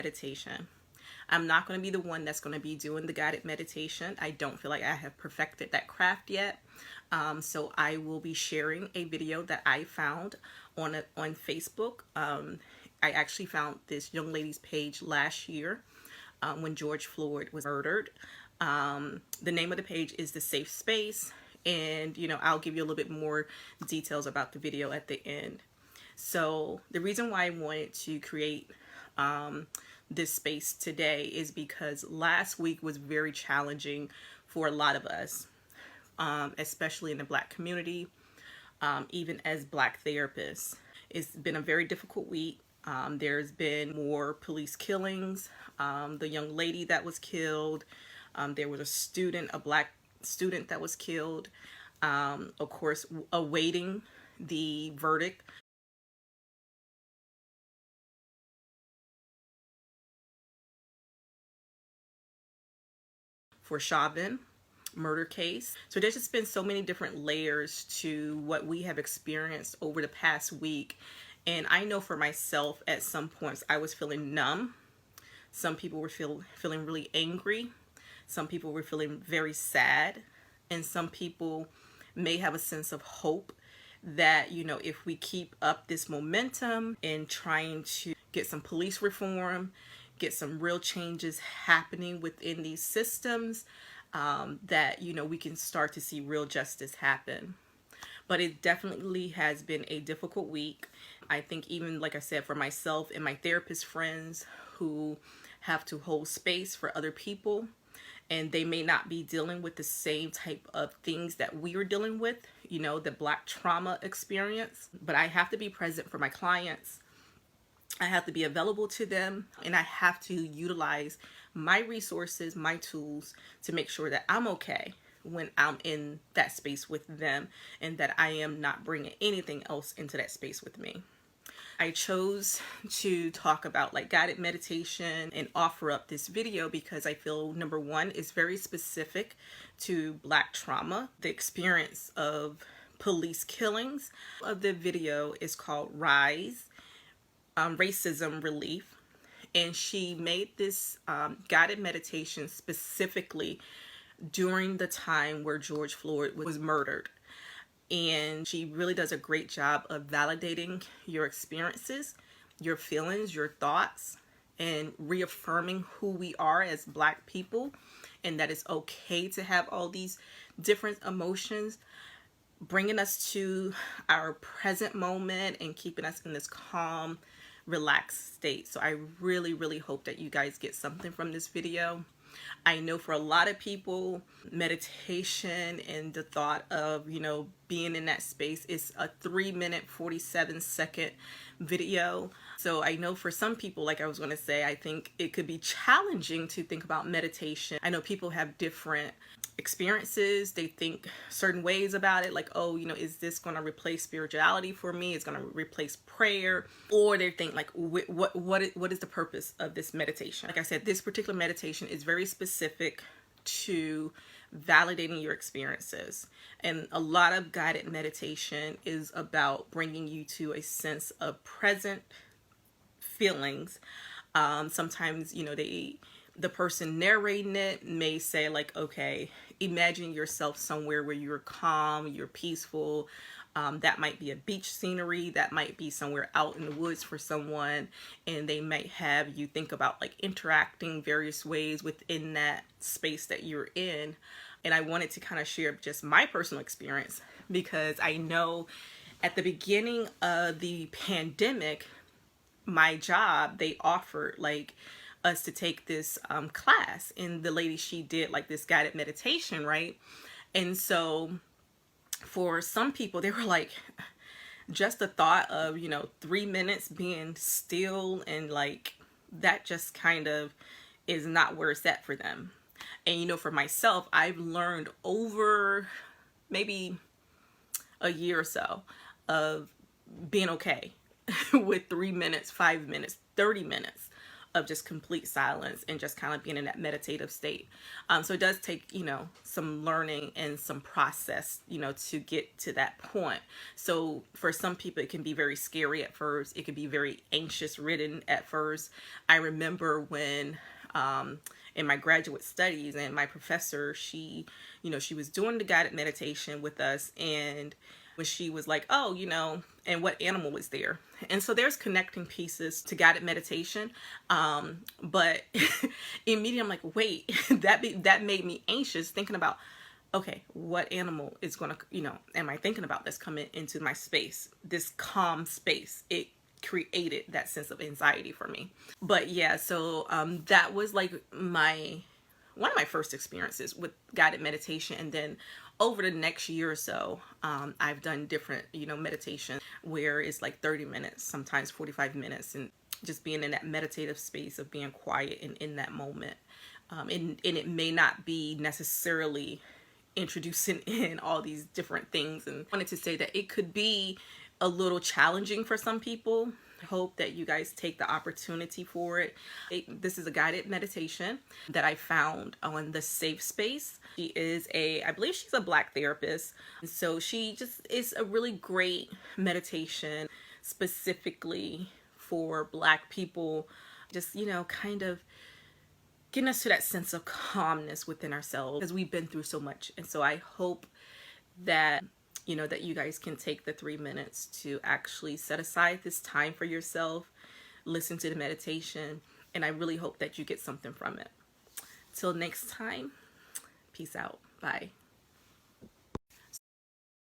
meditation. I'm not going to be the one that's going to be doing the guided meditation. I don't feel like I have perfected that craft yet. So I will be sharing a video that I found on Facebook. I actually found this young lady's page last year when George Floyd was murdered. The name of the page is The Safe Space, and I'll give you a little bit more details about the video at the end. So the reason why I wanted to create this space today is because last week was very challenging for a lot of us, especially in the Black community, even as Black therapists. It's been a very difficult week. There's been more police killings. The young lady that was killed, there was a Black student that was killed, of course, awaiting the verdict for Chauvin murder case. So there's just been so many different layers to what we have experienced over the past week. And I know for myself, at some points I was feeling numb. Some people were feeling really angry. Some people were feeling very sad. And some people may have a sense of hope that, if we keep up this momentum in trying to get some police reform, get some real changes happening within these systems, that we can start to see real justice happen. But it definitely has been a difficult week. I think even, like I said, for myself and my therapist friends who have to hold space for other people, and they may not be dealing with the same type of things that we are dealing with, the Black trauma experience. But I have to be present for my clients. I have to be available to them, and I have to utilize my resources, my tools, to make sure that I'm okay when I'm in that space with them, and that I am not bringing anything else into that space with me. I chose to talk about guided meditation and offer up this video because I feel, number one, it's very specific to Black trauma, the experience of police killings. Of the video is called Rise, Racism Relief, and she made this guided meditation specifically during the time where George Floyd was murdered. And she really does a great job of validating your experiences, your feelings, your thoughts, and reaffirming who we are as Black people, and that it's okay to have all these different emotions, bringing us to our present moment and keeping us in this calm, relaxed state. So I really, really hope that you guys get something from this video. I know for a lot of people, meditation and the thought of, being in that space is a 3-minute, 47-second video. So I know for some people, like I was going to say, I think it could be challenging to think about meditation. I know people have different experiences. They think certain ways about it, like, oh, is this going to replace spirituality for me? It's going to replace prayer. Or they think like, what is the purpose of this meditation? Like I said, this particular meditation is very specific to validating your experiences. And a lot of guided meditation is about bringing you to a sense of present feelings. Sometimes, the person narrating it may say like, okay, imagine yourself somewhere where you're calm, you're peaceful. That might be a beach scenery, that might be somewhere out in the woods for someone, and they might have you think about interacting various ways within that space that you're in. And I wanted to kind of share just my personal experience, because I know at the beginning of the pandemic, my job, they offered us to take this class, and the lady, she did this guided meditation, right? And so for some people, they were like, just the thought of 3 minutes being still, and that just kind of is not where it's at for them. And for myself, I've learned over maybe a year or so of being okay with 3 minutes, 5 minutes, 30 minutes of just complete silence and just kind of being in that meditative state. So it does take, some learning and some process, to get to that point. So for some people, it can be very scary at first. It can be very anxious ridden at first. I remember when, in my graduate studies, and my professor, she was doing the guided meditation with us, and when she was like, oh, and what animal was there? And so there's connecting pieces to guided meditation. But immediately I'm like, wait, that made me anxious thinking about, okay, what animal is going to, am I thinking about this coming into my space, this calm space? It created that sense of anxiety for me. But yeah, so that was like one of my first experiences with guided meditation. And then over the next year or so, I've done different, meditation where it's like 30 minutes, sometimes 45 minutes, and just being in that meditative space of being quiet and in that moment. And it may not be necessarily introducing in all these different things. And I wanted to say that it could be a little challenging for some people. I hope that you guys take the opportunity for it. This is a guided meditation that I found on the Safe Space. I believe she's a Black therapist. So she just is a really great meditation specifically for Black people. Just, kind of getting us to that sense of calmness within ourselves because we've been through so much. And so I hope that that you guys can take the 3 minutes to actually set aside this time for yourself, listen to the meditation, and I really hope that you get something from it. Till next time, peace out. Bye.